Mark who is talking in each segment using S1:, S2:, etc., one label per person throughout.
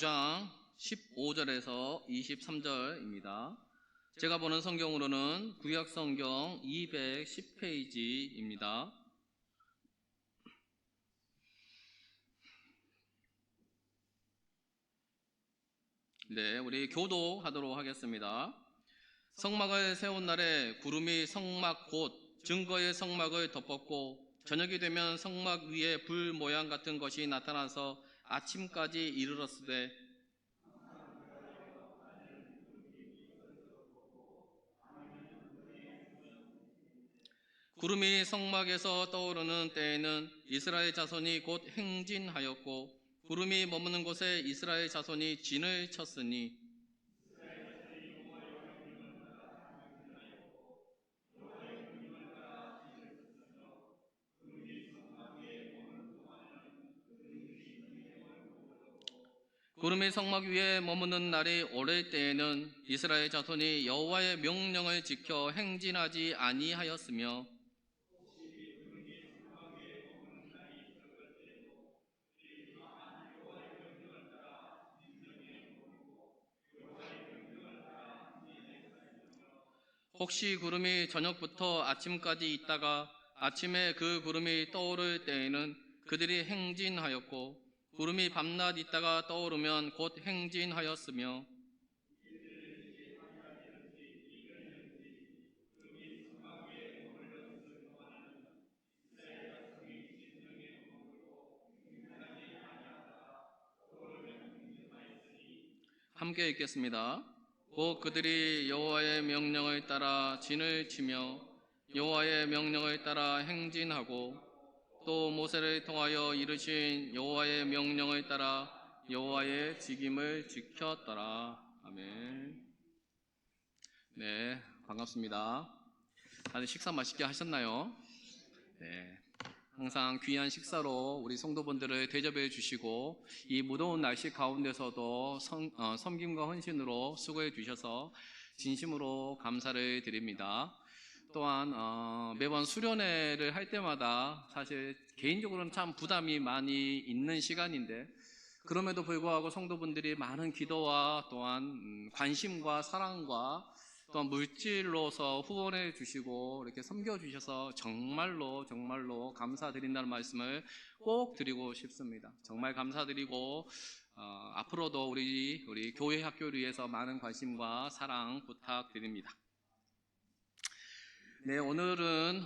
S1: 9장 15절에서 23절입니다. 제가 보는 성경으로는 구약성경 210페이지입니다. 네, 우리 교도하도록 하겠습니다. 성막을 세운 날에 구름이 성막 곧 증거의 성막을 덮었고 저녁이 되면 성막 위에 불 모양 같은 것이 나타나서 아침까지 이르렀으되 구름이 성막에서 떠오르는 때에는 이스라엘 자손이 곧 행진하였고 구름이 머무는 곳에 이스라엘 자손이 진을 쳤으니 구름이 성막 위에 머무는 날이 오를 때에는 이스라엘 자손이 여호와의 명령을 지켜 행진하지 아니하였으며 혹시 구름이 저녁부터 아침까지 있다가 아침에 그 구름이 떠오를 때에는 그들이 행진하였고 구름이 밤낮 있다가 떠오르면 곧 행진하였으며 함께 읽겠습니다. 곧 그들이 여호와의 명령을 따라 진을 치며 여호와의 명령을 따라 행진하고 또 모세를 통하여 이르신 여호와의 명령을 따라 여호와의 직임을 지켰더라. 아멘. 네, 반갑습니다. 다들 식사 맛있게 하셨나요? 네, 항상 귀한 식사로 우리 성도분들을 대접해 주시고 이 무더운 날씨 가운데서도 섬김과 헌신으로 수고해 주셔서 진심으로 감사를 드립니다. 또한 매번 수련회를 할 때마다 사실 개인적으로는 참 부담이 많이 있는 시간인데 그럼에도 불구하고 성도분들이 많은 기도와 또한 관심과 사랑과 또한 물질로서 후원해 주시고 이렇게 섬겨 주셔서 정말로 감사드린다는 말씀을 꼭 드리고 싶습니다. 정말 감사드리고 앞으로도 우리 교회 학교를 위해서 많은 관심과 사랑 부탁드립니다. 네, 오늘은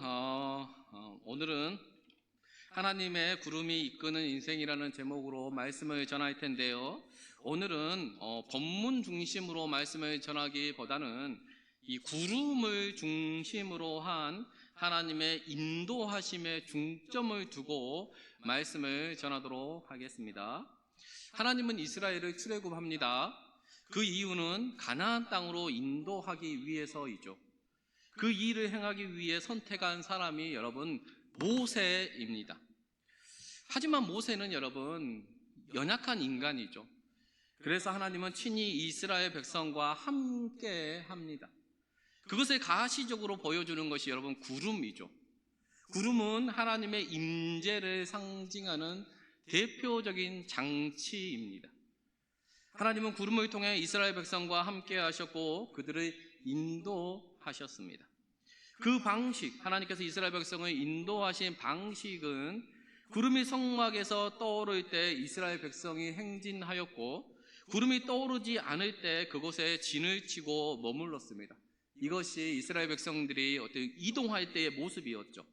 S1: 하나님의 구름이 이끄는 인생이라는 제목으로 말씀을 전할 텐데요. 오늘은 본문 중심으로 말씀을 전하기보다는 이 구름을 중심으로 한 하나님의 인도하심에 중점을 두고 말씀을 전하도록 하겠습니다. 하나님은 이스라엘을 출애굽합니다. 그 이유는 가나안 땅으로 인도하기 위해서이죠. 그 일을 행하기 위해 선택한 사람이 여러분 모세입니다. 하지만 모세는 여러분 연약한 인간이죠. 그래서 하나님은 친히 이스라엘 백성과 함께 합니다. 그것을 가시적으로 보여주는 것이 여러분 구름이죠. 구름은 하나님의 임재를 상징하는 대표적인 장치입니다. 하나님은 구름을 통해 이스라엘 백성과 함께 하셨고 그들을 인도하셨습니다. 그 방식, 하나님께서 이스라엘 백성을 인도하신 방식은 구름이 성막에서 떠오를 때 이스라엘 백성이 행진하였고 구름이 떠오르지 않을 때 그곳에 진을 치고 머물렀습니다. 이것이 이스라엘 백성들이 어떤 이동할 때의 모습이었죠.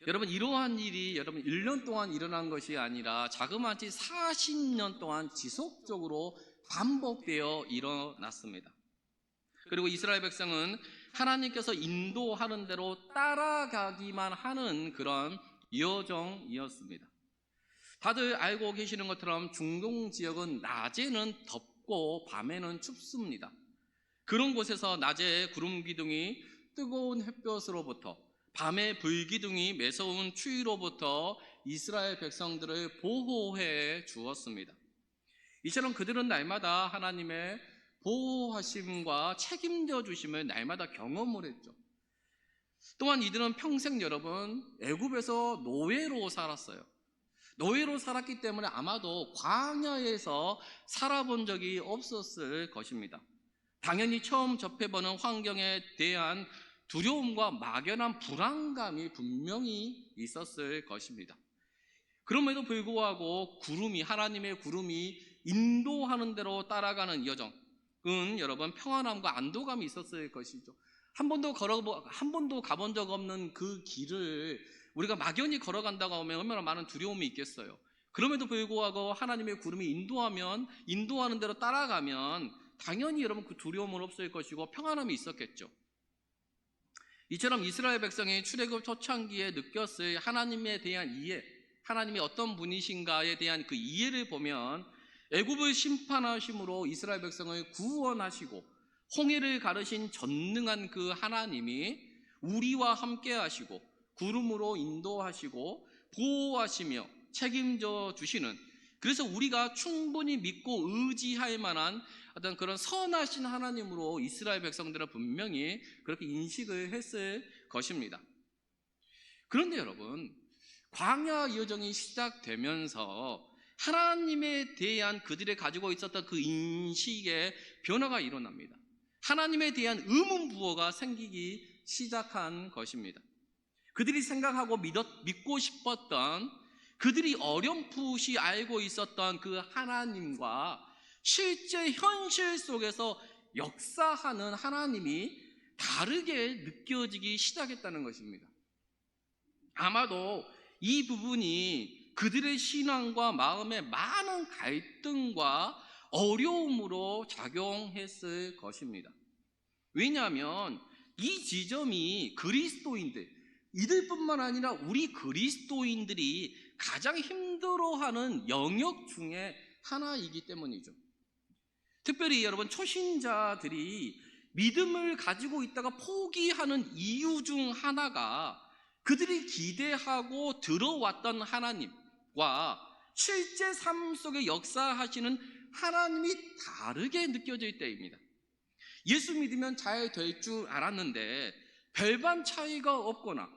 S1: 여러분 이러한 일이 여러분 1년 동안 일어난 것이 아니라 자그마치 40년 동안 지속적으로 반복되어 일어났습니다. 그리고 이스라엘 백성은 하나님께서 인도하는 대로 따라가기만 하는 그런 여정이었습니다. 다들 알고 계시는 것처럼 중동 지역은 낮에는 덥고 밤에는 춥습니다. 그런 곳에서 낮에 구름 기둥이 뜨거운 햇볕으로부터 밤에 불기둥이 매서운 추위로부터 이스라엘 백성들을 보호해 주었습니다. 이처럼 그들은 날마다 하나님의 보호하심과 책임져 주심을 날마다 경험을 했죠. 또한 이들은 평생 여러분 애굽에서 노예로 살았어요. 노예로 살았기 때문에 아마도 광야에서 살아본 적이 없었을 것입니다. 당연히 처음 접해보는 환경에 대한 두려움과 막연한 불안감이 분명히 있었을 것입니다. 그럼에도 불구하고 하나님의 구름이 인도하는 대로 따라가는 여정은 여러분 평안함과 안도감이 있었을 것이죠. 한 번도 가본 적 없는 그 길을 우리가 막연히 걸어간다고 하면 얼마나 많은 두려움이 있겠어요. 그럼에도 불구하고 하나님의 구름이 인도하는 대로 따라가면 당연히 여러분 그 두려움은 없을 것이고 평안함이 있었겠죠. 이처럼 이스라엘 백성이 출애굽 초창기에 느꼈을 하나님에 대한 이해, 하나님이 어떤 분이신가에 대한 그 이해를 보면 애굽을 심판하심으로 이스라엘 백성을 구원하시고 홍해를 가르신 전능한 그 하나님이 우리와 함께 하시고 구름으로 인도하시고 보호하시며 책임져 주시는, 그래서 우리가 충분히 믿고 의지할 만한 어떤 그런 선하신 하나님으로 이스라엘 백성들은 분명히 그렇게 인식을 했을 것입니다. 그런데 여러분, 광야 여정이 시작되면서 하나님에 대한 그들이 가지고 있었던 그 인식의 변화가 일어납니다. 하나님에 대한 의문부호가 생기기 시작한 것입니다. 그들이 생각하고 믿고 싶었던, 그들이 어렴풋이 알고 있었던 그 하나님과 실제 현실 속에서 역사하는 하나님이 다르게 느껴지기 시작했다는 것입니다. 아마도 이 부분이 그들의 신앙과 마음에 많은 갈등과 어려움으로 작용했을 것입니다. 왜냐하면 이 지점이 이들뿐만 아니라 우리 그리스도인들이 가장 힘들어하는 영역 중에 하나이기 때문이죠. 특별히 여러분, 초신자들이 믿음을 가지고 있다가 포기하는 이유 중 하나가 그들이 기대하고 들어왔던 하나님과 실제 삶 속에 역사하시는 하나님이 다르게 느껴질 때입니다. 예수 믿으면 잘 될 줄 알았는데 별반 차이가 없거나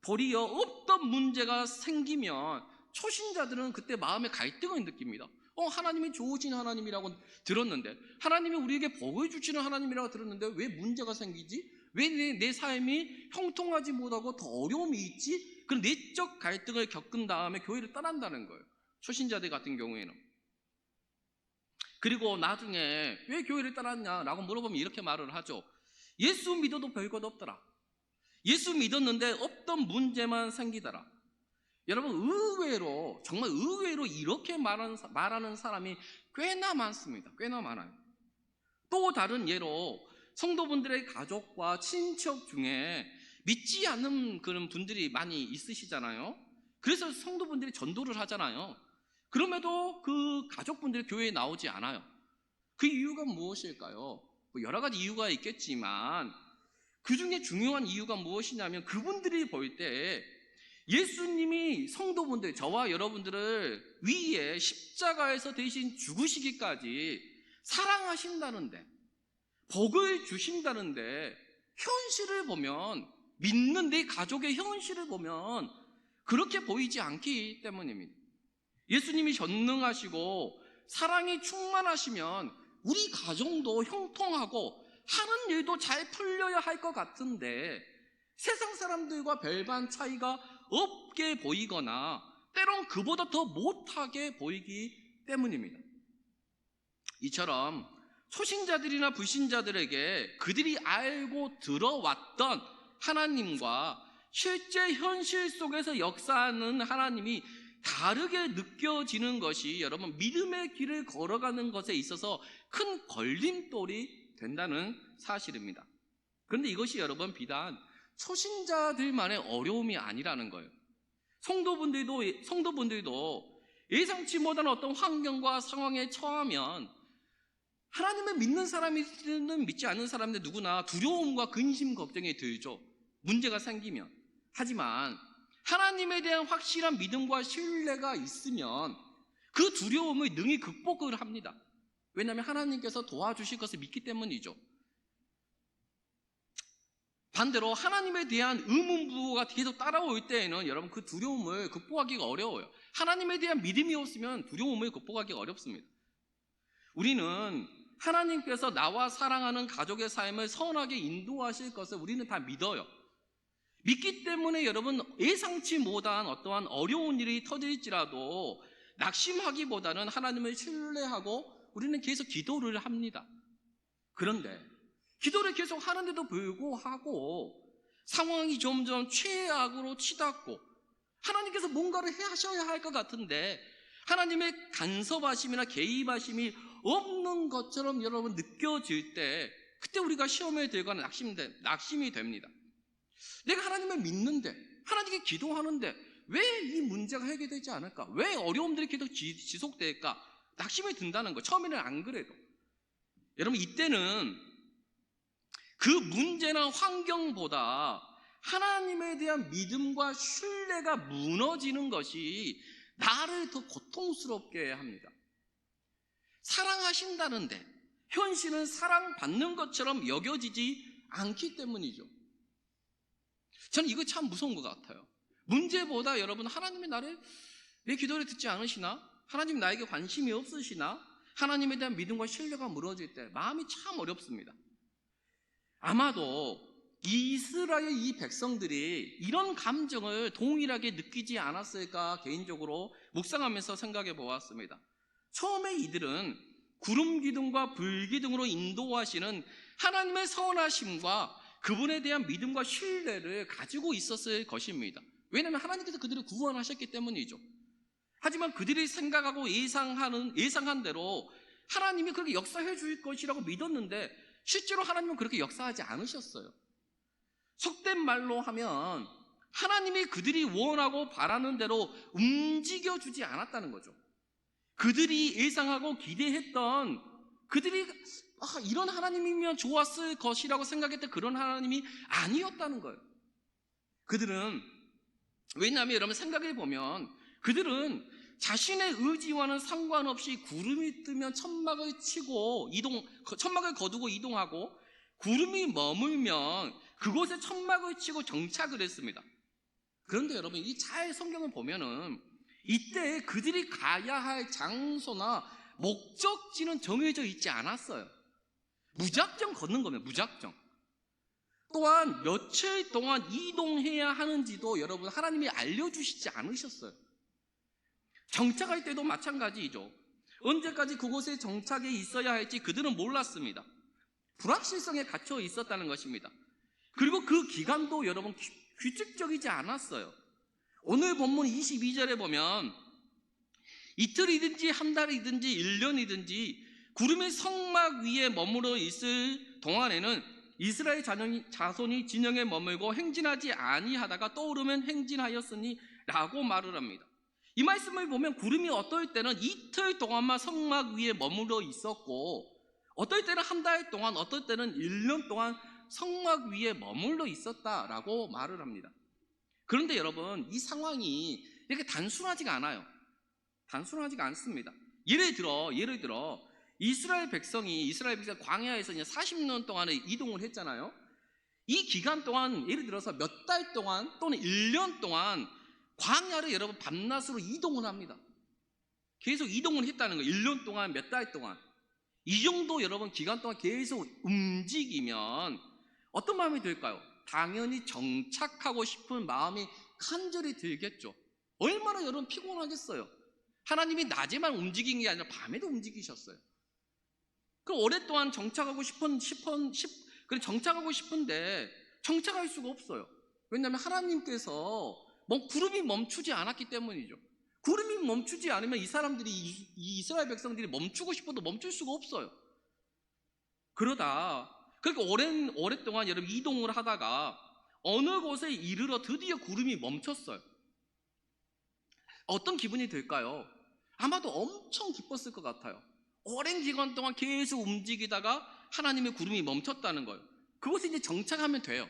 S1: 도리어 없던 문제가 생기면 초신자들은 그때 마음의 갈등을 느낍니다. 하나님이 좋으신 하나님이라고 들었는데, 하나님이 우리에게 복을 주시는 하나님이라고 들었는데 왜 문제가 생기지? 왜 내 삶이 형통하지 못하고 더 어려움이 있지? 그런 내적 갈등을 겪은 다음에 교회를 떠난다는 거예요, 초신자들 같은 경우에는. 그리고 나중에 왜 교회를 떠났냐라고 물어보면 이렇게 말을 하죠. 예수 믿어도 별것 없더라. 예수 믿었는데 없던 문제만 생기더라. 여러분, 정말 의외로 이렇게 말하는 사람이 꽤나 많습니다. 꽤나 많아요. 또 다른 예로 성도분들의 가족과 친척 중에 믿지 않는 그런 분들이 많이 있으시잖아요. 그래서 성도분들이 전도를 하잖아요. 그럼에도 그 가족분들이 교회에 나오지 않아요. 그 이유가 무엇일까요? 여러 가지 이유가 있겠지만 그 중에 중요한 이유가 무엇이냐면, 그분들이 볼 때 예수님이 성도분들, 저와 여러분들을 위해 십자가에서 대신 죽으시기까지 사랑하신다는데, 복을 주신다는데, 현실을 보면, 믿는 내 가족의 현실을 보면 그렇게 보이지 않기 때문입니다. 예수님이 전능하시고 사랑이 충만하시면 우리 가정도 형통하고 하는 일도 잘 풀려야 할 것 같은데, 세상 사람들과 별반 차이가 없게 보이거나 때론 그보다 더 못하게 보이기 때문입니다. 이처럼 초신자들이나 불신자들에게 그들이 알고 들어왔던 하나님과 실제 현실 속에서 역사하는 하나님이 다르게 느껴지는 것이 여러분, 믿음의 길을 걸어가는 것에 있어서 큰 걸림돌이 된다는 사실입니다. 그런데 이것이 여러분, 비단 초신자들만의 어려움이 아니라는 거예요. 성도분들도 예상치 못한 어떤 환경과 상황에 처하면, 하나님을 믿는 사람이든 믿지 않는 사람들 누구나 두려움과 근심, 걱정이 들죠. 문제가 생기면. 하지만 하나님에 대한 확실한 믿음과 신뢰가 있으면 그 두려움을 능히 극복을 합니다. 왜냐하면 하나님께서 도와주실 것을 믿기 때문이죠. 반대로 하나님에 대한 의문부호가 계속 따라올 때에는 여러분 그 두려움을 극복하기가 어려워요. 하나님에 대한 믿음이 없으면 두려움을 극복하기가 어렵습니다. 우리는 하나님께서 나와 사랑하는 가족의 삶을 선하게 인도하실 것을 우리는 다 믿어요. 믿기 때문에 여러분 예상치 못한 어떠한 어려운 일이 터질지라도 낙심하기보다는 하나님을 신뢰하고 우리는 계속 기도를 합니다. 그런데 기도를 계속 하는데도 불구하고 상황이 점점 최악으로 치닫고 하나님께서 뭔가를 하셔야 할 것 같은데 하나님의 간섭하심이나 개입하심이 없는 것처럼 여러분 느껴질 때 그때 우리가 시험에 들거나 낙심이 됩니다. 내가 하나님을 믿는데 하나님께 기도하는데 왜 이 문제가 해결되지 않을까? 왜 어려움들이 계속 지속될까? 낙심이 든다는 거. 처음에는 안 그래도. 여러분 이때는 그 문제나 환경보다 하나님에 대한 믿음과 신뢰가 무너지는 것이 나를 더 고통스럽게 합니다. 사랑하신다는데 현실은 사랑받는 것처럼 여겨지지 않기 때문이죠. 저는 이거 참 무서운 것 같아요. 문제보다 여러분 하나님이 내 기도를 듣지 않으시나? 하나님이 나에게 관심이 없으시나? 하나님에 대한 믿음과 신뢰가 무너질 때 마음이 참 어렵습니다. 아마도 이스라엘 이 백성들이 이런 감정을 동일하게 느끼지 않았을까 개인적으로 묵상하면서 생각해 보았습니다. 처음에 이들은 구름 기둥과 불 기둥으로 인도하시는 하나님의 선하심과 그분에 대한 믿음과 신뢰를 가지고 있었을 것입니다. 왜냐하면 하나님께서 그들을 구원하셨기 때문이죠. 하지만 그들이 생각하고 예상한 대로 하나님이 그렇게 역사해 줄 것이라고 믿었는데 실제로 하나님은 그렇게 역사하지 않으셨어요. 속된 말로 하면 하나님이 그들이 원하고 바라는 대로 움직여주지 않았다는 거죠. 그들이 예상하고 기대했던 그들이 이런 하나님이면 좋았을 것이라고 생각했던 그런 하나님이 아니었다는 거예요. 왜냐하면 여러분 생각해 보면 그들은 자신의 의지와는 상관없이 구름이 뜨면 천막을 거두고 이동하고 구름이 머물면 그곳에 천막을 치고 정착을 했습니다. 그런데 여러분 이 잘 성경을 보면은 이때 그들이 가야 할 장소나 목적지는 정해져 있지 않았어요. 무작정 걷는 겁니다. 무작정. 또한 며칠 동안 이동해야 하는지도 여러분 하나님이 알려주시지 않으셨어요. 정착할 때도 마찬가지이죠. 언제까지 그곳에 정착해 있어야 할지 그들은 몰랐습니다. 불확실성에 갇혀 있었다는 것입니다. 그리고 그 기간도 여러분 규칙적이지 않았어요. 오늘 본문 22절에 보면 이틀이든지 한 달이든지 1년이든지 구름이 성막 위에 머물러 있을 동안에는 이스라엘 자손이 진영에 머물고 행진하지 아니하다가 떠오르면 행진하였으니 라고 말을 합니다. 이 말씀을 보면 구름이 어떨 때는 이틀 동안만 성막 위에 머물러 있었고 어떨 때는 한 달 동안 어떨 때는 1년 동안 성막 위에 머물러 있었다라고 말을 합니다. 그런데 여러분 이 상황이 이렇게 단순하지가 않아요. 단순하지가 않습니다. 예를 들어 이스라엘 백성이 광야에서 이제 40년 동안에 이동을 했잖아요. 이 기간 동안 예를 들어서 몇 달 동안 또는 1년 동안 광야를 여러분 밤낮으로 이동을 합니다. 계속 이동을 했다는 거예요. 1년 동안 몇 달 동안 이 정도 여러분 기간 동안 계속 움직이면 어떤 마음이 들까요? 당연히 정착하고 싶은 마음이 간절히 들겠죠. 얼마나 여러분 피곤하겠어요. 하나님이 낮에만 움직인 게 아니라 밤에도 움직이셨어요. 그 오랫동안 정착하고 싶은데 정착할 수가 없어요. 왜냐하면 하나님께서 구름이 멈추지 않았기 때문이죠. 구름이 멈추지 않으면 이 이스라엘 백성들이 멈추고 싶어도 멈출 수가 없어요. 그렇게 오랫동안 여러분 이동을 하다가 어느 곳에 이르러 드디어 구름이 멈췄어요. 어떤 기분이 들까요? 아마도 엄청 기뻤을 것 같아요. 오랜 기간 동안 계속 움직이다가 하나님의 구름이 멈췄다는 거예요. 그곳에 이제 정착하면 돼요.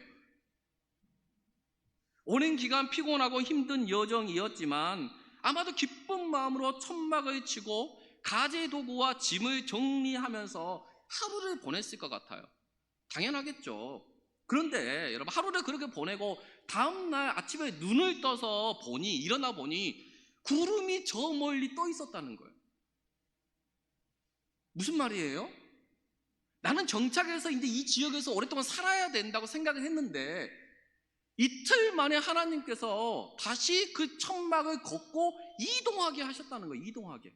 S1: 오랜 기간 피곤하고 힘든 여정이었지만 아마도 기쁜 마음으로 천막을 치고 가재 도구와 짐을 정리하면서 하루를 보냈을 것 같아요. 당연하겠죠. 그런데 여러분 하루를 그렇게 보내고 다음날 아침에 눈을 떠서 일어나 보니 구름이 저 멀리 떠 있었다는 거예요. 무슨 말이에요? 나는 정착해서 이제 이 지역에서 오랫동안 살아야 된다고 생각을 했는데 이틀 만에 하나님께서 다시 그 천막을 걷고 이동하게 하셨다는 거예요. 이동하게.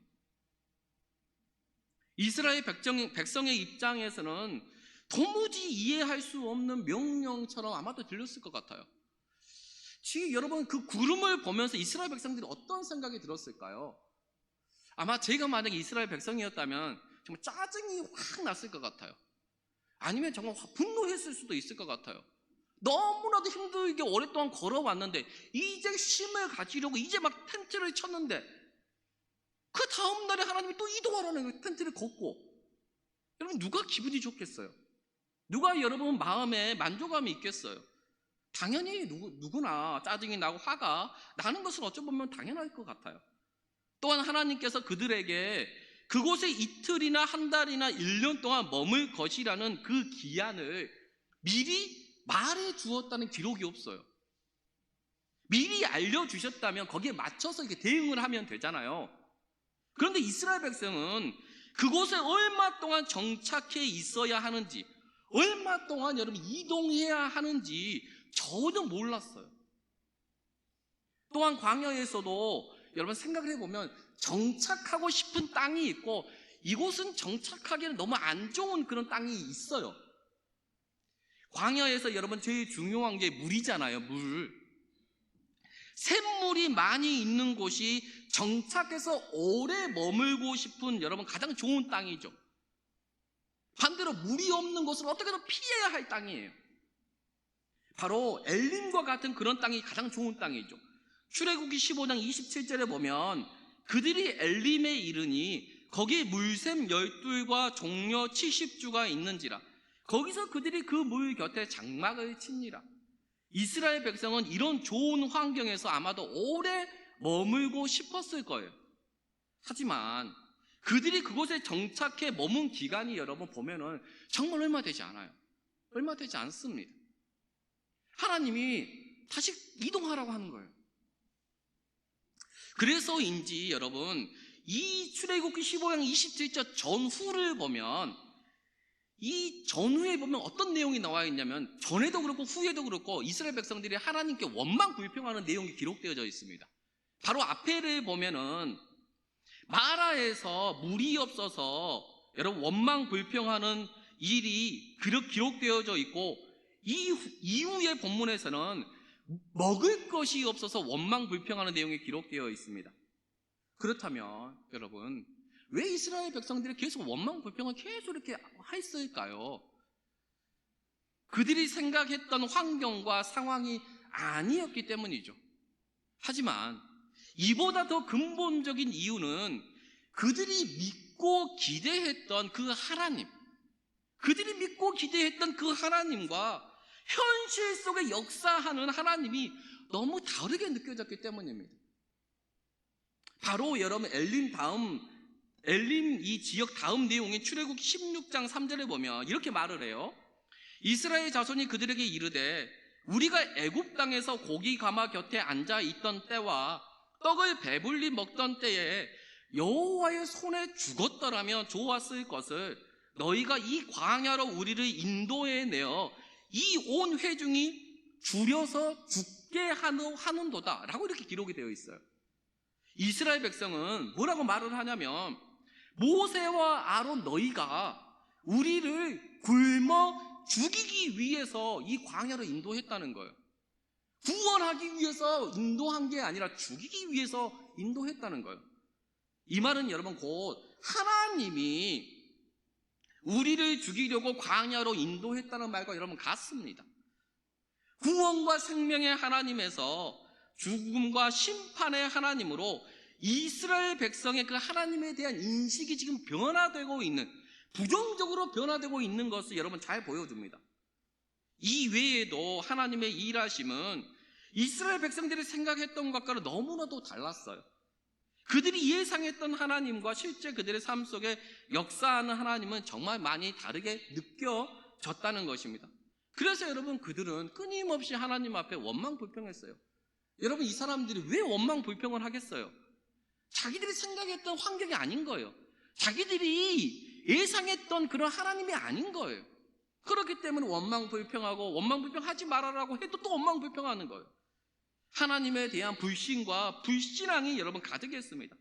S1: 이스라엘 백성의 입장에서는 도무지 이해할 수 없는 명령처럼 아마도 들렸을 것 같아요. 지금 여러분 그 구름을 보면서 이스라엘 백성들이 어떤 생각이 들었을까요? 아마 제가 만약에 이스라엘 백성이었다면 정말 짜증이 확 났을 것 같아요. 아니면 정말 분노했을 수도 있을 것 같아요. 너무나도 힘들게 오랫동안 걸어왔는데 이제 힘을 가지려고 이제 막 텐트를 쳤는데 그 다음날에 하나님이 또 이동하라는 거예요. 텐트를 걷고. 여러분 누가 기분이 좋겠어요? 누가 여러분 마음에 만족감이 있겠어요? 당연히 누구나 짜증이 나고 화가 나는 것은 어쩌면 당연할 것 같아요. 또한 하나님께서 그들에게 그곳에 이틀이나 한 달이나 1년 동안 머물 것이라는 그 기한을 미리 말해 주었다는 기록이 없어요. 미리 알려주셨다면 거기에 맞춰서 이렇게 대응을 하면 되잖아요. 그런데 이스라엘 백성은 그곳에 얼마 동안 정착해 있어야 하는지, 얼마 동안 여러분 이동해야 하는지 전혀 몰랐어요. 또한 광야에서도 여러분 생각을 해보면 정착하고 싶은 땅이 있고 이곳은 정착하기에는 너무 안 좋은 그런 땅이 있어요. 광야에서 여러분 제일 중요한 게 물이잖아요. 물. 샘물이 많이 있는 곳이 정착해서 오래 머물고 싶은 여러분 가장 좋은 땅이죠. 반대로 물이 없는 곳은 어떻게든 피해야 할 땅이에요. 바로 엘림과 같은 그런 땅이 가장 좋은 땅이죠. 출애굽기 15장 27절에 보면 그들이 엘림에 이르니 거기에 물샘 12과 종려 70주가 있는지라 거기서 그들이 그 물 곁에 장막을 치니라. 이스라엘 백성은 이런 좋은 환경에서 아마도 오래 머물고 싶었을 거예요. 하지만 그들이 그곳에 정착해 머문 기간이 여러분 보면은 정말 얼마 되지 않아요. 얼마 되지 않습니다. 하나님이 다시 이동하라고 하는 거예요. 그래서인지 여러분 이 출애굽기 15장 27절 전후를 보면 이 전후에 보면 어떤 내용이 나와 있냐면 전에도 그렇고 후에도 그렇고 이스라엘 백성들이 하나님께 원망 불평하는 내용이 기록되어져 있습니다. 바로 앞에를 보면은 마라에서 물이 없어서 여러분 원망 불평하는 일이 기록되어져 있고 이후의 본문에서는 먹을 것이 없어서 원망 불평하는 내용이 기록되어 있습니다. 그렇다면 여러분 왜 이스라엘 백성들이 계속 원망 불평을 계속 이렇게 했을까요? 그들이 생각했던 환경과 상황이 아니었기 때문이죠. 하지만 이보다 더 근본적인 이유는 그들이 믿고 기대했던 그 하나님, 그들이 믿고 기대했던 그 하나님과 현실 속에 역사하는 하나님이 너무 다르게 느껴졌기 때문입니다. 바로 여러분 엘림 이 지역 다음 내용인 출애굽기 16장 3절에 보면 이렇게 말을 해요. 이스라엘 자손이 그들에게 이르되 우리가 애굽 땅에서 고기 가마 곁에 앉아 있던 때와 떡을 배불리 먹던 때에 여호와의 손에 죽었더라면 좋았을 것을 너희가 이 광야로 우리를 인도해 내어 이 온 회중이 줄여서 죽게 하는도다 라고 이렇게 기록이 되어 있어요. 이스라엘 백성은 뭐라고 말을 하냐면 모세와 아론 너희가 우리를 굶어 죽이기 위해서 이 광야로 인도했다는 거예요. 구원하기 위해서 인도한 게 아니라 죽이기 위해서 인도했다는 거예요. 이 말은 여러분 곧 하나님이 우리를 죽이려고 광야로 인도했다는 말과 여러분 같습니다. 구원과 생명의 하나님에서 죽음과 심판의 하나님으로 이스라엘 백성의 그 하나님에 대한 인식이 지금 변화되고 있는, 부정적으로 변화되고 있는 것을 여러분 잘 보여줍니다. 이 외에도 하나님의 일하심은 이스라엘 백성들이 생각했던 것과는 너무나도 달랐어요. 그들이 예상했던 하나님과 실제 그들의 삶 속에 역사하는 하나님은 정말 많이 다르게 느껴졌다는 것입니다. 그래서 여러분 그들은 끊임없이 하나님 앞에 원망불평했어요. 여러분 이 사람들이 왜 원망불평을 하겠어요? 자기들이 생각했던 환경이 아닌 거예요. 자기들이 예상했던 그런 하나님이 아닌 거예요. 그렇기 때문에 원망불평하고 원망불평하지 말아라고 해도 또 원망불평하는 거예요. 하나님에 대한 불신과 불신앙이 여러분 가득했습니다.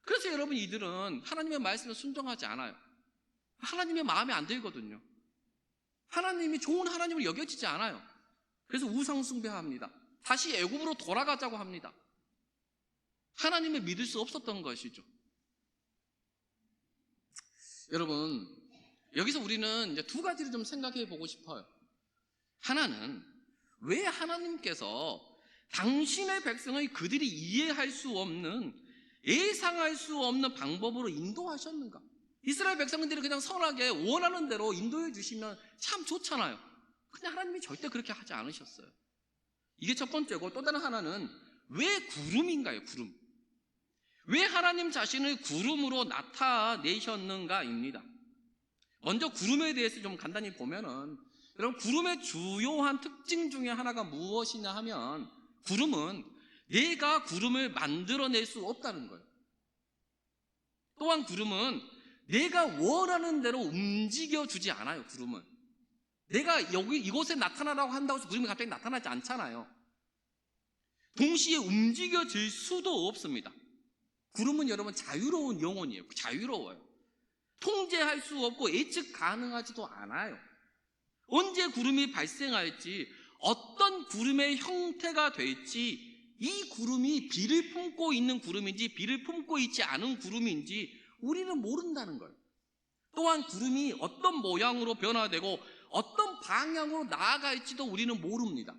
S1: 그래서 여러분 이들은 하나님의 말씀에 순종하지 않아요. 하나님의 마음에 안 들거든요. 하나님이 좋은 하나님을 여겨지지 않아요. 그래서 우상 숭배합니다. 다시 애굽으로 돌아가자고 합니다. 하나님을 믿을 수 없었던 것이죠. 여러분 여기서 우리는 이제 두 가지를 좀 생각해 보고 싶어요. 하나는 왜 하나님께서 당신의 백성의 그들이 이해할 수 없는, 예상할 수 없는 방법으로 인도하셨는가? 이스라엘 백성들이 그냥 선하게 원하는 대로 인도해 주시면 참 좋잖아요. 근데 하나님이 절대 그렇게 하지 않으셨어요. 이게 첫 번째고, 또 다른 하나는 왜 구름인가요? 구름. 왜 하나님 자신을 구름으로 나타내셨는가입니다. 먼저 구름에 대해서 좀 간단히 보면은, 여러분 구름의 주요한 특징 중에 하나가 무엇이냐 하면, 구름은 내가 구름을 만들어낼 수 없다는 거예요. 또한 구름은 내가 원하는 대로 움직여주지 않아요. 구름은 내가 이곳에 나타나라고 한다고 해서 구름이 갑자기 나타나지 않잖아요. 동시에 움직여질 수도 없습니다. 구름은 여러분 자유로운 영혼이에요. 자유로워요. 통제할 수 없고 예측 가능하지도 않아요. 언제 구름이 발생할지, 어떤 구름의 형태가 될지, 이 구름이 비를 품고 있는 구름인지 비를 품고 있지 않은 구름인지 우리는 모른다는 거예요. 또한 구름이 어떤 모양으로 변화되고 어떤 방향으로 나아갈지도 우리는 모릅니다.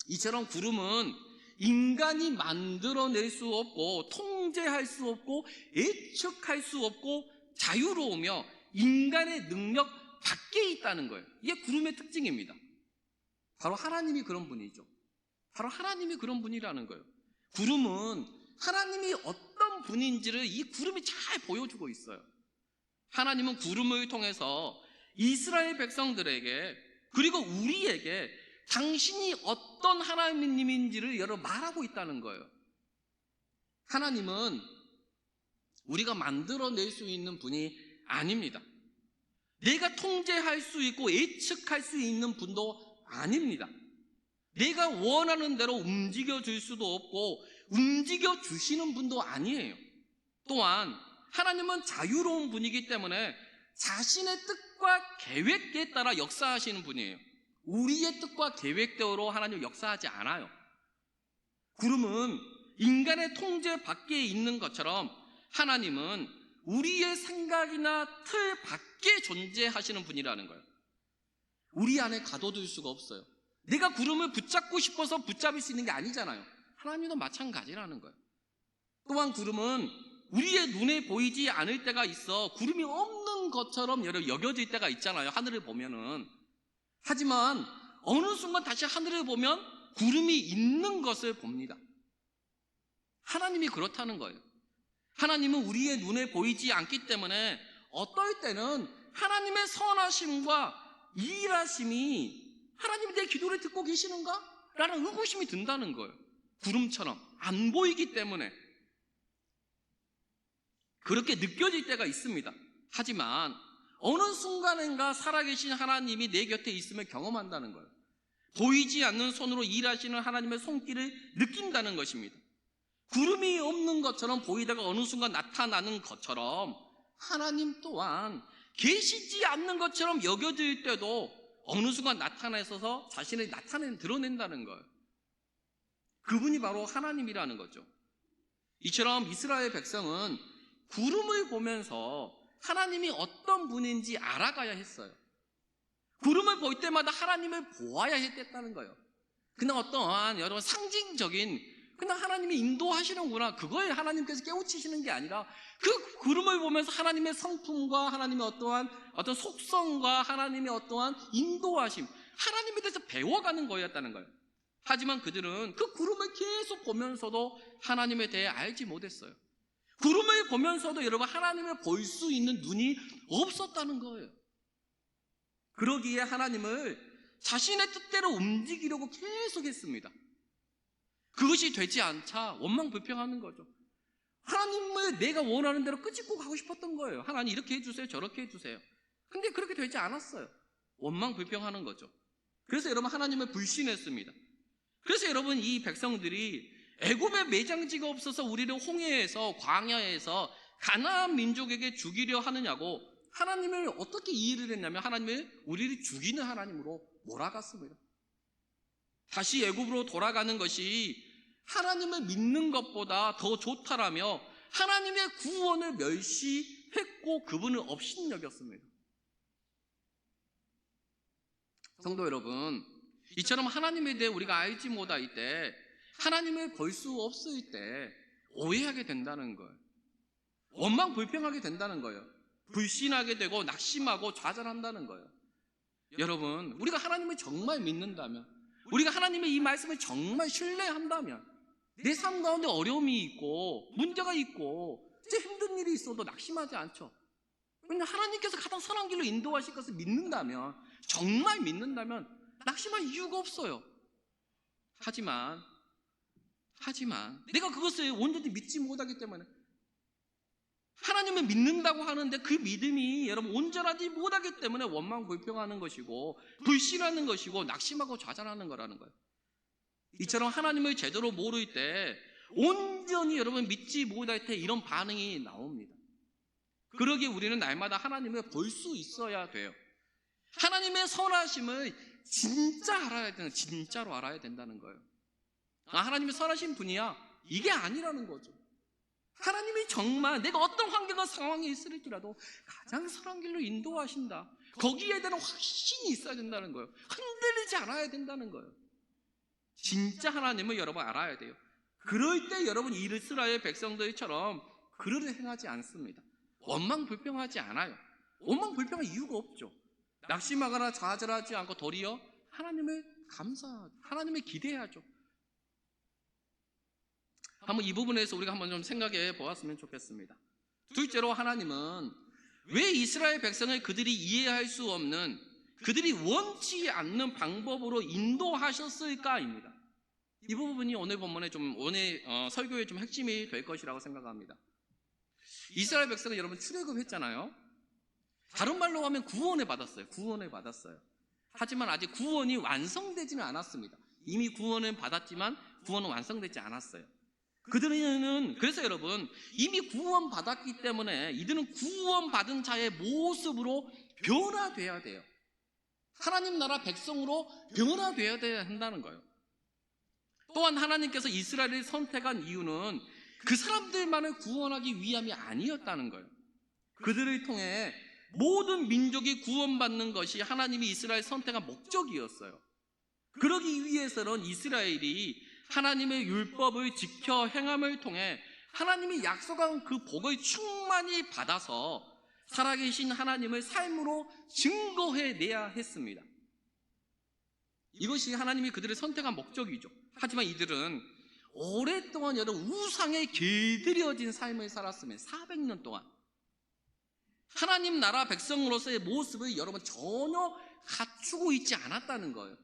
S1: 이처럼 구름은 인간이 만들어낼 수 없고 통제할 수 없고 예측할 수 없고 자유로우며 인간의 능력 밖에 있다는 거예요. 이게 구름의 특징입니다. 바로 하나님이 그런 분이죠. 바로 하나님이 그런 분이라는 거예요. 구름은 하나님이 어떤 분인지를 이 구름이 잘 보여주고 있어요. 하나님은 구름을 통해서 이스라엘 백성들에게, 그리고 우리에게 당신이 어떤 하나님인지를 여러분 말하고 있다는 거예요. 하나님은 우리가 만들어낼 수 있는 분이 아닙니다. 내가 통제할 수 있고 예측할 수 있는 분도 아닙니다. 내가 원하는 대로 움직여줄 수도 없고 움직여주시는 분도 아니에요. 또한 하나님은 자유로운 분이기 때문에 자신의 뜻과 계획에 따라 역사하시는 분이에요. 우리의 뜻과 계획대로 하나님은 역사하지 않아요. 구름은 인간의 통제 밖에 있는 것처럼 하나님은 우리의 생각이나 틀 밖에 존재하시는 분이라는 거예요. 우리 안에 가둬둘 수가 없어요. 내가 구름을 붙잡고 싶어서 붙잡을 수 있는 게 아니잖아요. 하나님도 마찬가지라는 거예요. 또한 구름은 우리의 눈에 보이지 않을 때가 있어 구름이 없는 것처럼 여겨질 때가 있잖아요. 하늘을 보면은. 하지만 어느 순간 다시 하늘을 보면 구름이 있는 것을 봅니다. 하나님이 그렇다는 거예요. 하나님은 우리의 눈에 보이지 않기 때문에 어떨 때는 하나님의 선하심과 일하심이 하나님이 내 기도를 듣고 계시는가? 라는 의구심이 든다는 거예요. 구름처럼 안 보이기 때문에 그렇게 느껴질 때가 있습니다. 하지만 어느 순간인가 살아계신 하나님이 내 곁에 있음을 경험한다는 거예요. 보이지 않는 손으로 일하시는 하나님의 손길을 느낀다는 것입니다. 구름이 없는 것처럼 보이다가 어느 순간 나타나는 것처럼 하나님 또한 계시지 않는 것처럼 여겨질 때도 어느 순간 나타나서 자신을 드러낸다는 거예요. 그분이 바로 하나님이라는 거죠. 이처럼 이스라엘 백성은 구름을 보면서 하나님이 어떤 분인지 알아가야 했어요. 구름을 볼 때마다 하나님을 보아야 했다는 거예요. 그냥 어떠한 여러분 상징적인 그냥 하나님이 인도하시는구나, 그걸 하나님께서 깨우치시는 게 아니라 그 구름을 보면서 하나님의 성품과 하나님의 어떤 속성과 하나님의 어떠한 인도하심, 하나님에 대해서 배워가는 거였다는 거예요. 하지만 그들은 그 구름을 계속 보면서도 하나님에 대해 알지 못했어요. 구름을 보면서도 여러분 하나님을 볼 수 있는 눈이 없었다는 거예요. 그러기에 하나님을 자신의 뜻대로 움직이려고 계속 했습니다. 그것이 되지 않자 원망불평하는 거죠. 하나님을 내가 원하는 대로 끄집고 가고 싶었던 거예요. 하나님 이렇게 해주세요, 저렇게 해주세요. 근데 그렇게 되지 않았어요. 원망불평하는 거죠. 그래서 여러분 하나님을 불신했습니다. 그래서 여러분 이 백성들이 애굽에 매장지가 없어서 우리를 홍해에서 광야에서 가나안 민족에게 죽이려 하느냐고 하나님을 어떻게 이해를 했냐면 하나님을 우리를 죽이는 하나님으로 몰아갔습니다. 다시 애굽으로 돌아가는 것이 하나님을 믿는 것보다 더 좋다라며 하나님의 구원을 멸시했고 그분을 업신여겼습니다. 성도 여러분, 이처럼 하나님에 대해 우리가 알지 못할 때, 하나님을 볼 수 없을 때 오해하게 된다는 거예요. 원망불평하게 된다는 거예요. 불신하게 되고 낙심하고 좌절한다는 거예요. 여러분, 우리가 하나님을 정말 믿는다면, 우리가 하나님의 이 말씀을 정말 신뢰한다면, 내 삶 가운데 어려움이 있고 문제가 있고 힘든 일이 있어도 낙심하지 않죠. 왜냐하면 하나님께서 가장 선한 길로 인도하실 것을 믿는다면, 정말 믿는다면 낙심할 이유가 없어요. 하지만 내가 그것을 온전히 믿지 못하기 때문에, 하나님을 믿는다고 하는데 그 믿음이 여러분 온전하지 못하기 때문에 원망불평하는 것이고 불신하는 것이고 낙심하고 좌절하는 거라는 거예요. 이처럼 하나님을 제대로 모를 때, 온전히 여러분 믿지 못할 때 이런 반응이 나옵니다. 그러기에 우리는 날마다 하나님을 볼 수 있어야 돼요. 하나님의 선하심을 진짜로 알아야 된다는 거예요. 하나님이 선하신 분이야, 이게 아니라는 거죠. 하나님이 정말 내가 어떤 환경과 상황에 있을지라도 가장 선한 길로 인도하신다, 거기에 대한 확신이 있어야 된다는 거예요. 흔들리지 않아야 된다는 거예요. 진짜 하나님을 여러분 알아야 돼요. 그럴 때 여러분 이스라엘 백성들처럼 그를 행하지 않습니다. 원망불평하지 않아요. 원망불평할 이유가 없죠. 낙심하거나 좌절하지 않고 도리어 하나님을 감사하죠. 하나님을 기대하죠. 한번 이 부분에서 우리가 한번 좀 생각해 보았으면 좋겠습니다. 둘째로, 하나님은 왜 이스라엘 백성을 그들이 이해할 수 없는, 그들이 원치 않는 방법으로 인도하셨을까입니다. 이 부분이 오늘 본문에 오늘 설교의 핵심이 될 것이라고 생각합니다. 이스라엘 백성은 여러분 출애굽했잖아요. 다른 말로 하면 구원을 받았어요. 하지만 아직 구원이 완성되지는 않았습니다. 이미 구원은 받았지만 구원은 완성되지 않았어요. 그래서 여러분 이미 구원받았기 때문에 이들은 구원받은 자의 모습으로 변화돼야 돼요. 하나님 나라 백성으로 변화돼야 한다는 거예요. 또한 하나님께서 이스라엘을 선택한 이유는 그 사람들만을 구원하기 위함이 아니었다는 거예요. 그들을 통해 모든 민족이 구원받는 것이 하나님이 이스라엘 선택한 목적이었어요. 그러기 위해서는 이스라엘이 하나님의 율법을 지켜 행함을 통해 하나님이 약속한 그 복을 충만히 받아서 살아계신 하나님을 삶으로 증거해내야 했습니다. 이것이 하나님이 그들을 선택한 목적이죠. 하지만 이들은 오랫동안 여러분 우상에 길들여진 삶을 살았으면 400년 동안 하나님 나라 백성으로서의 모습을 여러분 전혀 갖추고 있지 않았다는 거예요.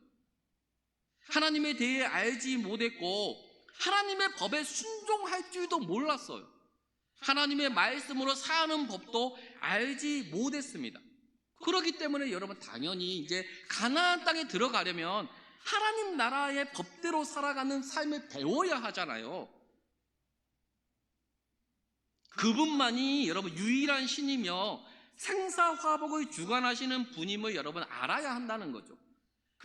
S1: 하나님에 대해 알지 못했고 하나님의 법에 순종할 줄도 몰랐어요. 하나님의 말씀으로 사는 법도 알지 못했습니다. 그렇기 때문에 여러분 당연히 이제 가나안 땅에 들어가려면 하나님 나라의 법대로 살아가는 삶을 배워야 하잖아요. 그분만이 여러분 유일한 신이며 생사화복을 주관하시는 분임을 여러분 알아야 한다는 거죠.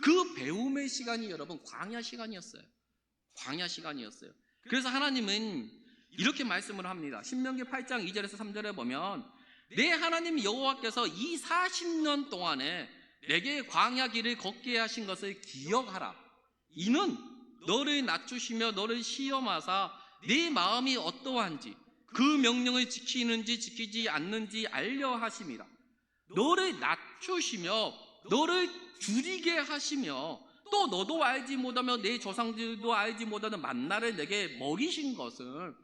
S1: 그 배움의 시간이 여러분 광야 시간이었어요. 그래서 하나님은 이렇게 말씀을 합니다. 신명기 8장 2절에서 3절에 보면 내 하나님 여호와께서 이 40년 동안에 내게 광야 길을 걷게 하신 것을 기억하라. 이는 너를 낮추시며 너를 시험하사 네 마음이 어떠한지 그 명령을 지키는지 지키지 않는지 알려 하심이라. 너를 낮추시며 너를 줄이게 하시며 또 너도 알지 못하며 내 조상들도 알지 못하는 만나를 내게 먹이신 것은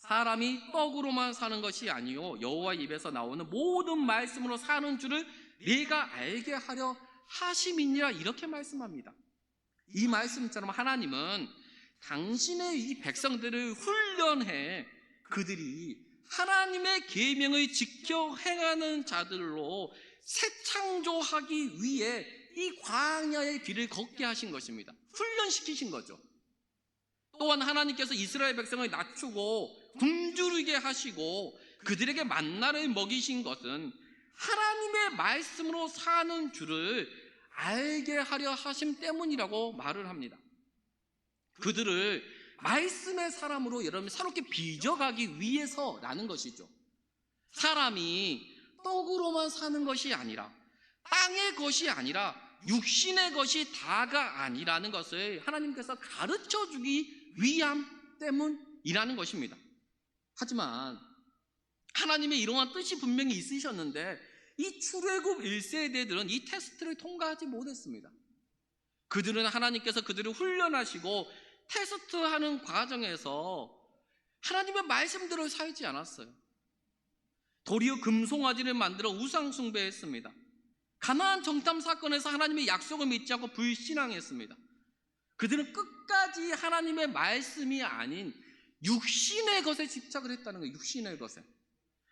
S1: 사람이 떡으로만 사는 것이 아니요 여호와 입에서 나오는 모든 말씀으로 사는 줄을 내가 알게 하려 하심이니라, 이렇게 말씀합니다. 이 말씀처럼 하나님은 당신의 이 백성들을 훈련해 그들이 하나님의 계명을 지켜 행하는 자들로 새 창조하기 위해 이 광야의 길을 걷게 하신 것입니다. 훈련시키신 거죠. 또한 하나님께서 이스라엘 백성을 낮추고 굶주리게 하시고 그들에게 만나를 먹이신 것은 하나님의 말씀으로 사는 줄을 알게 하려 하심 때문이라고 말을 합니다. 그들을 말씀의 사람으로 여러분 새롭게 빚어가기 위해서라는 것이죠. 사람이 떡으로만 사는 것이 아니라, 땅의 것이 아니라 육신의 것이 다가 아니라는 것을 하나님께서 가르쳐주기 위함 때문이라는 것입니다. 하지만 하나님의 이러한 뜻이 분명히 있으셨는데 이 출애굽 1세대들은 이 테스트를 통과하지 못했습니다. 그들은 하나님께서 그들을 훈련하시고 테스트하는 과정에서 하나님의 말씀대로 살지 않았어요. 도리어 금송아지를 만들어 우상 숭배했습니다. 가나안 정탐 사건에서 하나님의 약속을 믿지 않고 불신앙했습니다. 그들은 끝까지 하나님의 말씀이 아닌 육신의 것에 집착을 했다는 거예요. 육신의 것에.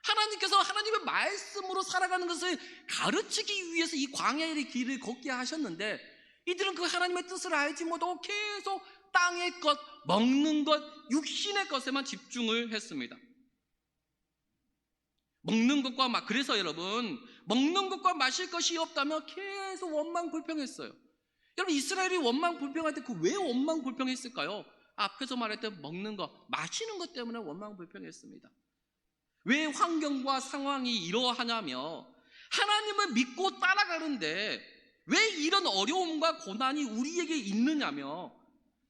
S1: 하나님께서 하나님의 말씀으로 살아가는 것을 가르치기 위해서 이 광야의 길을 걷게 하셨는데 이들은 그 하나님의 뜻을 알지 못하고 계속 땅의 것, 먹는 것, 육신의 것에만 집중을 했습니다. 먹는 것과 그래서 여러분, 먹는 것과 마실 것이 없다면 계속 원망불평했어요. 여러분, 이스라엘이 원망불평할 때 그 왜 원망불평했을까요? 앞에서 말했던 먹는 것, 마시는 것 때문에 원망불평했습니다. 왜 환경과 상황이 이러하냐며 하나님을 믿고 따라가는데 왜 이런 어려움과 고난이 우리에게 있느냐며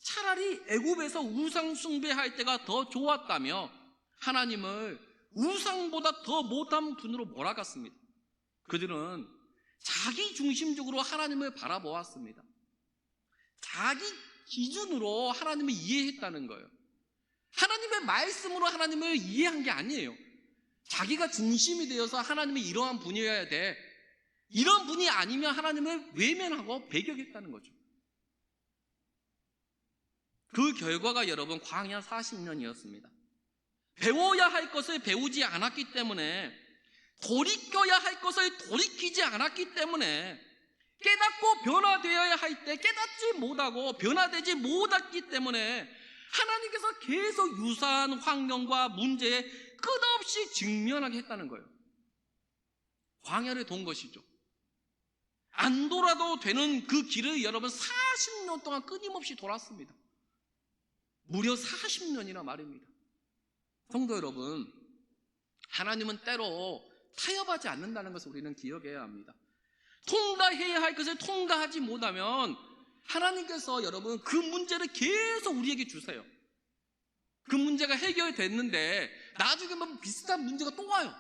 S1: 차라리 애굽에서 우상 숭배할 때가 더 좋았다며 하나님을 우상보다 더 못한 분으로 몰아갔습니다. 그들은 자기 중심적으로 하나님을 바라보았습니다. 자기 기준으로 하나님을 이해했다는 거예요. 하나님의 말씀으로 하나님을 이해한 게 아니에요. 자기가 중심이 되어서 하나님이 이러한 분이어야 돼, 이런 분이 아니면 하나님을 외면하고 배격했다는 거죠. 그 결과가 여러분 광야 40년이었습니다. 배워야 할 것을 배우지 않았기 때문에, 돌이켜야 할 것을 돌이키지 않았기 때문에, 깨닫고 변화되어야 할 때 깨닫지 못하고 변화되지 못했기 때문에 하나님께서 계속 유사한 환경과 문제에 끝없이 직면하게 했다는 거예요. 광야를 돈 것이죠. 안 돌아도 되는 그 길을 여러분 40년 동안 끊임없이 돌았습니다. 무려 40년이나 말입니다. 성도 여러분, 하나님은 때로 타협하지 않는다는 것을 우리는 기억해야 합니다. 통과해야 할 것을 통과하지 못하면 하나님께서 여러분 그 문제를 계속 우리에게 주세요. 그 문제가 해결됐는데 나중에 뭐 비슷한 문제가 또 와요.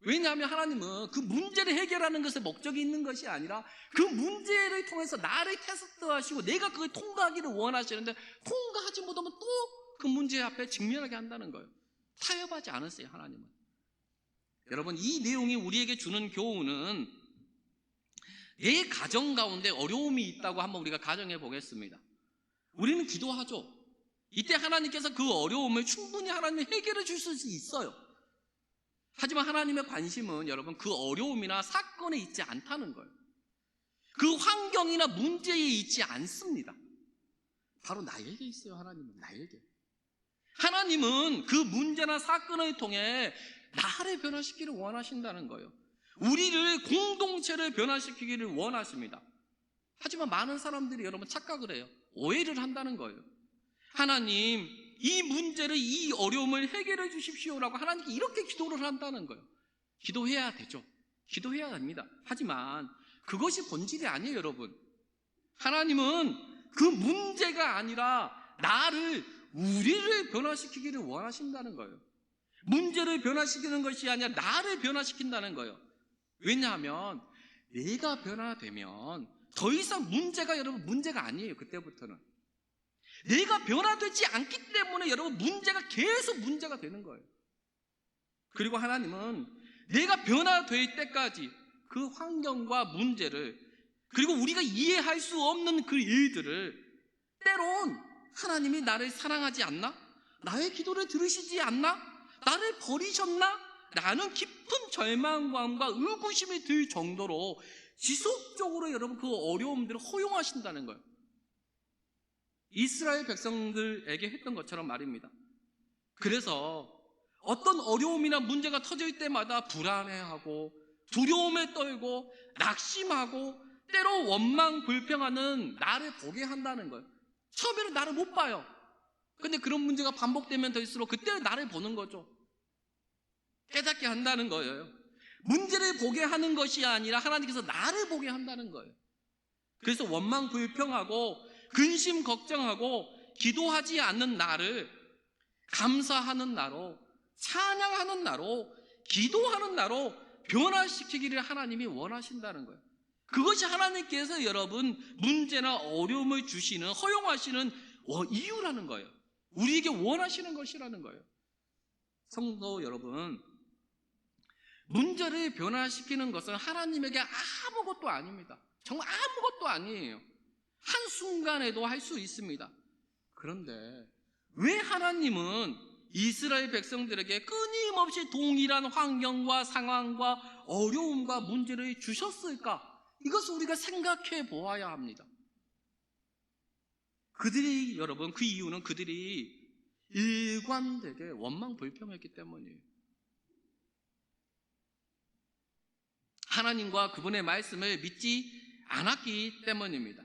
S1: 왜냐하면 하나님은 그 문제를 해결하는 것에 목적이 있는 것이 아니라 그 문제를 통해서 나를 테스트하시고 내가 그걸 통과하기를 원하시는데 통과하지 못하면 또 그 문제 앞에 직면하게 한다는 거예요. 타협하지 않으세요, 하나님은. 여러분, 이 내용이 우리에게 주는 교훈은 내 가정 가운데 어려움이 있다고 한번 우리가 가정해 보겠습니다. 우리는 기도하죠. 이때 하나님께서 그 어려움을 충분히 하나님이 해결해 주실 수 있어요. 하지만 하나님의 관심은 여러분 그 어려움이나 사건에 있지 않다는 거예요. 그 환경이나 문제에 있지 않습니다. 바로 나에게 있어요. 하나님은 나에게. 하나님은 그 문제나 사건을 통해 나를 변화시키기를 원하신다는 거예요. 우리를, 공동체를 변화시키기를 원하십니다. 하지만 많은 사람들이 여러분 착각을 해요. 오해를 한다는 거예요. 하나님, 이 문제를, 이 어려움을 해결해 주십시오라고 하나님께 이렇게 기도를 한다는 거예요. 기도해야 되죠. 기도해야 합니다. 하지만 그것이 본질이 아니에요, 여러분. 하나님은 그 문제가 아니라 우리를 변화시키기를 원하신다는 거예요. 문제를 변화시키는 것이 아니라 나를 변화시킨다는 거예요. 왜냐하면 내가 변화되면 더 이상 문제가 여러분 문제가 아니에요. 그때부터는 내가 변화되지 않기 때문에 여러분 문제가 계속 문제가 되는 거예요. 그리고 하나님은 내가 변화될 때까지 그 환경과 문제를, 그리고 우리가 이해할 수 없는 그 일들을, 때론 하나님이 나를 사랑하지 않나? 나의 기도를 들으시지 않나? 나를 버리셨나? 라는 깊은 절망감과 의구심이 들 정도로 지속적으로 여러분 그 어려움들을 허용하신다는 거예요. 이스라엘 백성들에게 했던 것처럼 말입니다. 그래서 어떤 어려움이나 문제가 터질 때마다 불안해하고 두려움에 떨고 낙심하고 때로 원망 불평하는 나를 보게 한다는 거예요. 처음에는 나를 못 봐요. 근데 그런 문제가 반복되면 될수록 그때 나를 보는 거죠. 깨닫게 한다는 거예요. 문제를 보게 하는 것이 아니라 하나님께서 나를 보게 한다는 거예요. 그래서 원망 불평하고 근심 걱정하고 기도하지 않는 나를 감사하는 나로, 찬양하는 나로, 기도하는 나로 변화시키기를 하나님이 원하신다는 거예요. 그것이 하나님께서 여러분 문제나 어려움을 주시는, 허용하시는 이유라는 거예요. 우리에게 원하시는 것이라는 거예요. 성도 여러분, 문제를 변화시키는 것은 하나님에게 아무것도 아닙니다. 정말 아무것도 아니에요. 한순간에도 할 수 있습니다. 그런데 왜 하나님은 이스라엘 백성들에게 끊임없이 동일한 환경과 상황과 어려움과 문제를 주셨을까? 이것을 우리가 생각해 보아야 합니다. 여러분, 그 이유는 그들이 일관되게 원망 불평했기 때문이에요. 하나님과 그분의 말씀을 믿지 않았기 때문입니다.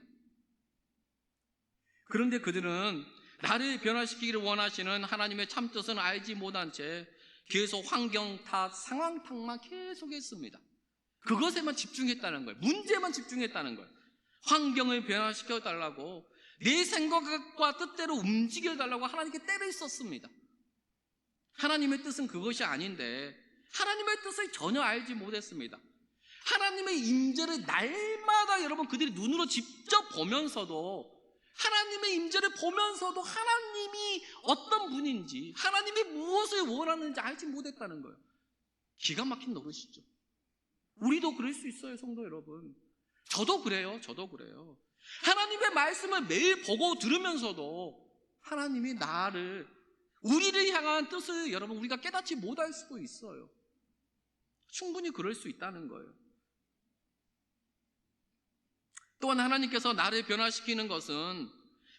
S1: 그런데 그들은 나를 변화시키기를 원하시는 하나님의 참뜻은 알지 못한 채 계속 환경 탓, 상황 탓만 계속했습니다. 그것에만 집중했다는 거예요. 문제만 집중했다는 거예요. 환경을 변화시켜달라고, 내 생각과 뜻대로 움직여달라고 하나님께 때를 썼습니다. 하나님의 뜻은 그것이 아닌데 하나님의 뜻을 전혀 알지 못했습니다. 하나님의 임재를 날마다 여러분 그들이 눈으로 직접 보면서도, 하나님의 임재를 보면서도 하나님이 어떤 분인지, 하나님이 무엇을 원하는지 알지 못했다는 거예요. 기가 막힌 노릇이죠. 우리도 그럴 수 있어요, 성도 여러분. 저도 그래요. 하나님의 말씀을 매일 보고 들으면서도 하나님이 우리를 향한 뜻을 여러분 우리가 깨닫지 못할 수도 있어요. 충분히 그럴 수 있다는 거예요. 또한 하나님께서 나를 변화시키는 것은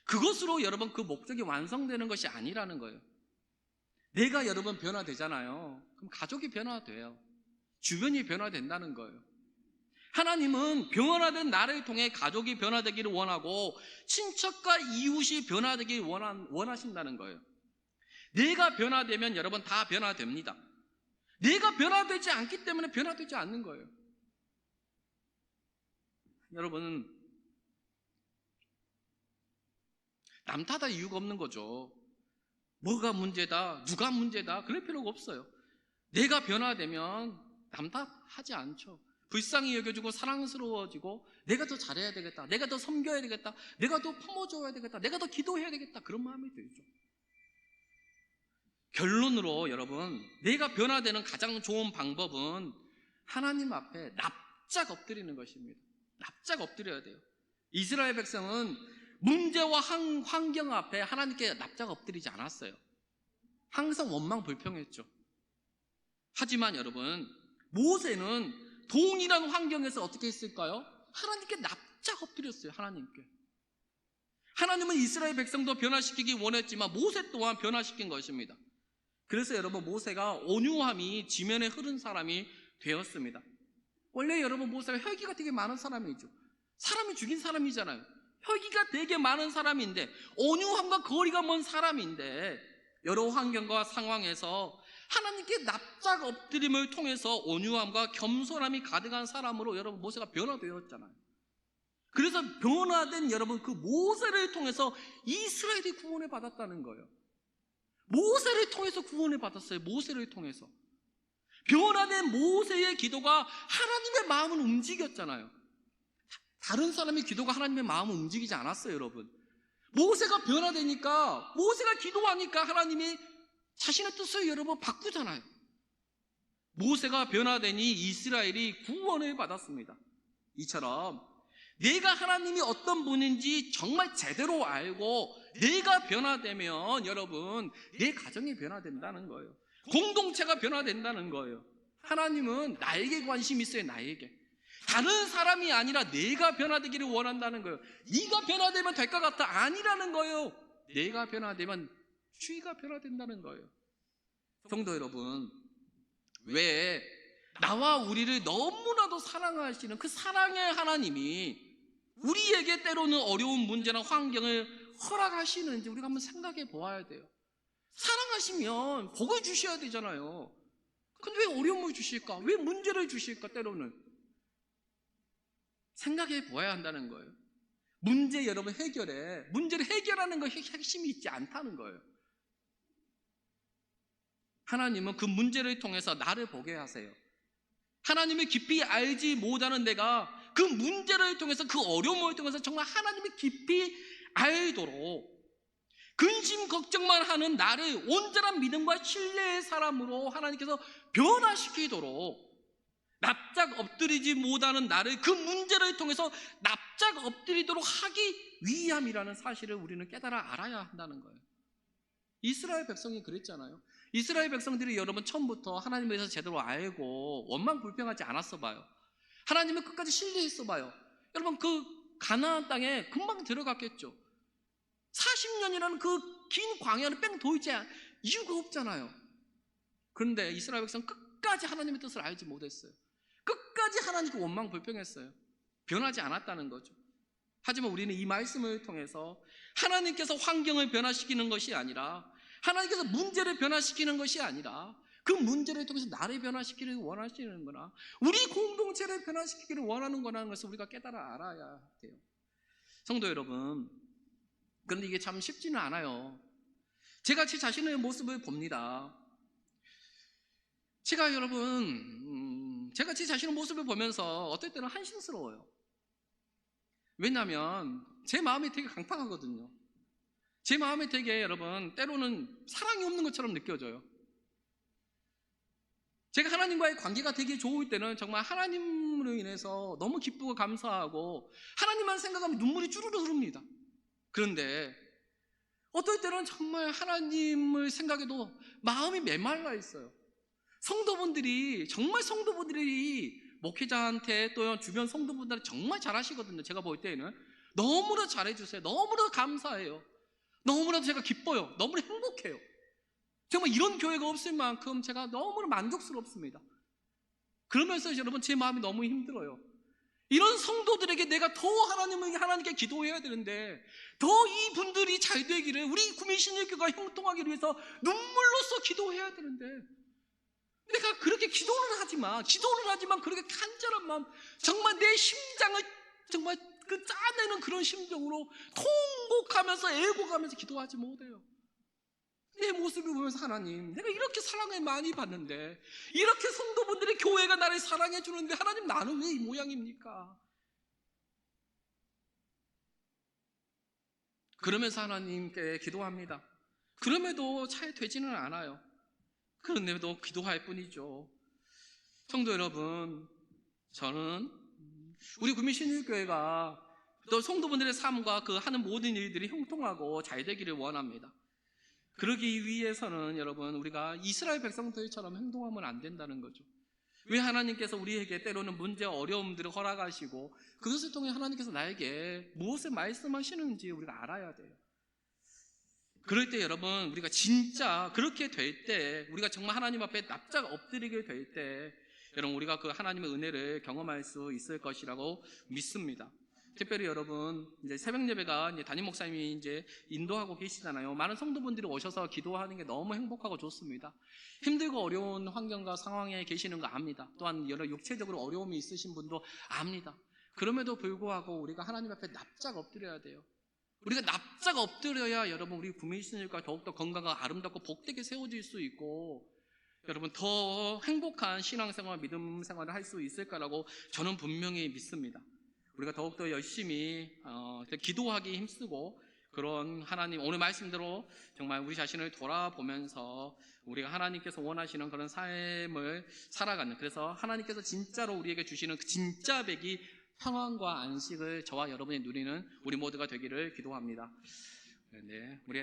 S1: 그것으로 여러분 그 목적이 완성되는 것이 아니라는 거예요. 내가 여러분 변화되잖아요. 그럼 가족이 변화돼요. 주변이 변화된다는 거예요. 하나님은 변화된 나를 통해 가족이 변화되기를 원하고 친척과 이웃이 되기를 원하신다는 거예요. 내가 변화되면 여러분 다 변화됩니다. 내가 변화되지 않기 때문에 변화되지 않는 거예요. 여러분, 남 탓할 이유가 없는 거죠. 뭐가 문제다, 누가 문제다, 그럴 필요가 없어요. 내가 변화되면 남 탓하지 않죠. 불쌍히 여겨주고 사랑스러워지고 내가 더 잘해야 되겠다, 내가 더 섬겨야 되겠다, 내가 더 품어줘야 되겠다, 내가 더 기도해야 되겠다, 그런 마음이 들죠. 결론으로 여러분, 내가 변화되는 가장 좋은 방법은 하나님 앞에 납작 엎드리는 것입니다. 납작 엎드려야 돼요. 이스라엘 백성은 문제와 환경 앞에 하나님께 납작 엎드리지 않았어요. 항상 원망 불평했죠. 하지만 여러분, 모세는 동일한 환경에서 어떻게 했을까요? 하나님께 납작 엎드렸어요. 하나님은 이스라엘 백성도 변화시키기 원했지만 모세 또한 변화시킨 것입니다. 그래서 여러분 모세가 온유함이 지면에 흐른 사람이 되었습니다. 원래 여러분 모세가 혈기가 되게 많은 사람이죠. 사람이 죽인 사람이잖아요. 혈기가 되게 많은 사람인데, 온유함과 거리가 먼 사람인데, 여러 환경과 상황에서 하나님께 납작 엎드림을 통해서 온유함과 겸손함이 가득한 사람으로 여러분 모세가 변화되었잖아요. 그래서 변화된 여러분 그 모세를 통해서 이스라엘이 구원을 받았다는 거예요. 모세를 통해서 구원을 받았어요. 모세를 통해서 변화된 모세의 기도가 하나님의 마음을 움직였잖아요. 다른 사람의 기도가 하나님의 마음을 움직이지 않았어요. 여러분, 모세가 변화되니까, 모세가 기도하니까 하나님이 자신의 뜻을 여러분 바꾸잖아요. 모세가 변화되니 이스라엘이 구원을 받았습니다. 이처럼 내가 하나님이 어떤 분인지 정말 제대로 알고 내가 변화되면 여러분 내 가정이 변화된다는 거예요. 공동체가 변화된다는 거예요. 하나님은 나에게 관심이 있어요. 나에게. 다른 사람이 아니라 내가 변화되기를 원한다는 거예요. 네가 변화되면 될 것 같아. 아니라는 거예요. 내가 변화되면 주의가 변화된다는 거예요. 성도 여러분, 왜 나와 우리를 너무나도 사랑하시는 그 사랑의 하나님이 우리에게 때로는 어려운 문제나 환경을 허락하시는지 우리가 한번 생각해 보아야 돼요. 사랑하시면 복을 주셔야 되잖아요. 근데 왜 어려움을 주실까? 왜 문제를 주실까? 때로는 생각해 보아야 한다는 거예요. 문제 여러분 문제를 해결하는 것이 핵심이 있지 않다는 거예요. 하나님은 그 문제를 통해서 나를 보게 하세요. 하나님을 깊이 알지 못하는 내가 그 문제를 통해서, 그 어려움을 통해서 정말 하나님을 깊이 알도록 근심 걱정만 하는 나를 온전한 믿음과 신뢰의 사람으로 하나님께서 변화시키도록, 납작 엎드리지 못하는 나를 그 문제를 통해서 납작 엎드리도록 하기 위함이라는 사실을 우리는 깨달아 알아야 한다는 거예요. 이스라엘 백성이 그랬잖아요. 이스라엘 백성들이 여러분 처음부터 하나님에 대해서 제대로 알고 원망 불평하지 않았어 봐요. 하나님을 끝까지 신뢰했어 봐요. 여러분 그 가나안 땅에 금방 들어갔겠죠. 40년이라는 그 긴 광야를 뺑 돌지 이유가 없잖아요. 그런데 이스라엘 백성은 끝까지 하나님의 뜻을 알지 못했어요. 끝까지 하나님께 원망 불평했어요. 변하지 않았다는 거죠. 하지만 우리는 이 말씀을 통해서 하나님께서 환경을 변화시키는 것이 아니라, 하나님께서 문제를 변화시키는 것이 아니라 그 문제를 통해서 나를 변화시키기를 원하시는 거나 우리 공동체를 변화시키기를 원하는 거라는 것을 우리가 깨달아 알아야 돼요. 성도 여러분, 그런데 이게 참 쉽지는 않아요. 제가 제 자신의 모습을 봅니다. 제가 제 자신의 모습을 보면서 어떨 때는 한심스러워요. 왜냐하면 제 마음이 되게 강팍하거든요. 제 마음이 되게 여러분 때로는 사랑이 없는 것처럼 느껴져요. 제가 하나님과의 관계가 되게 좋을 때는 정말 하나님으로 인해서 너무 기쁘고 감사하고 하나님만 생각하면 눈물이 주르르 흐릅니다. 그런데 어떨 때는 정말 하나님을 생각해도 마음이 메말라 있어요. 정말 성도분들이 목회자한테 또 주변 성도분들한테 정말 잘하시거든요. 제가 볼 때에는 너무나 잘해주세요. 너무나 감사해요. 너무나도 제가 기뻐요. 너무나 행복해요. 정말 이런 교회가 없을 만큼 제가 너무나 만족스럽습니다. 그러면서 여러분 제 마음이 너무 힘들어요. 이런 성도들에게 내가 더 하나님께 기도해야 되는데, 더 이분들이 잘 되기를, 우리 구민신일교가 형통하기를 위해서 눈물로써 기도해야 되는데, 내가 그렇게 기도는 하지만 그렇게 간절한 마음, 정말 내 심장을 정말 그 짜내는 그런 심정으로 통곡하면서 애고가면서 기도하지 못해요. 내 모습을 보면서 하나님, 내가 이렇게 사랑을 많이 받는데, 이렇게 성도분들의 교회가 나를 사랑해 주는데 하나님 나는 왜 이 모양입니까? 그러면서 하나님께 기도합니다. 그럼에도 잘 되지는 않아요. 그런데도 기도할 뿐이죠. 성도 여러분, 저는 우리 구민신일교회가 또 성도분들의 삶과 그 하는 모든 일들이 형통하고 잘 되기를 원합니다. 그러기 위해서는 여러분 우리가 이스라엘 백성들처럼 행동하면 안 된다는 거죠. 왜 하나님께서 우리에게 때로는 문제 어려움들을 허락하시고 그것을 통해 하나님께서 나에게 무엇을 말씀하시는지 우리가 알아야 돼요. 그럴 때 여러분 우리가 진짜 그렇게 될 때, 우리가 정말 하나님 앞에 납작 엎드리게 될 때 여러분 우리가 그 하나님의 은혜를 경험할 수 있을 것이라고 믿습니다. 특별히 여러분 이제 새벽 예배가 이제 담임 목사님이 이제 인도하고 계시잖아요. 많은 성도분들이 오셔서 기도하는 게 너무 행복하고 좋습니다. 힘들고 어려운 환경과 상황에 계시는 거 압니다. 또한 여러 육체적으로 어려움이 있으신 분도 압니다. 그럼에도 불구하고 우리가 하나님 앞에 납작 엎드려야 돼요. 우리가 납작 엎드려야 여러분 우리 구민신일과 더욱더 건강하고 아름답고 복되게 세워질 수 있고 여러분 더 행복한 신앙생활, 믿음 생활을 할 수 있을 거라고 저는 분명히 믿습니다. 우리가 더욱더 열심히 기도하기 힘쓰고 그런 하나님 오늘 말씀대로 정말 우리 자신을 돌아보면서 우리가 하나님께서 원하시는 그런 삶을 살아가는, 그래서 하나님께서 진짜로 우리에게 주시는 그 진짜 백이 평안과 안식을 저와 여러분이 누리는 우리 모두가 되기를 기도합니다. 네, 우리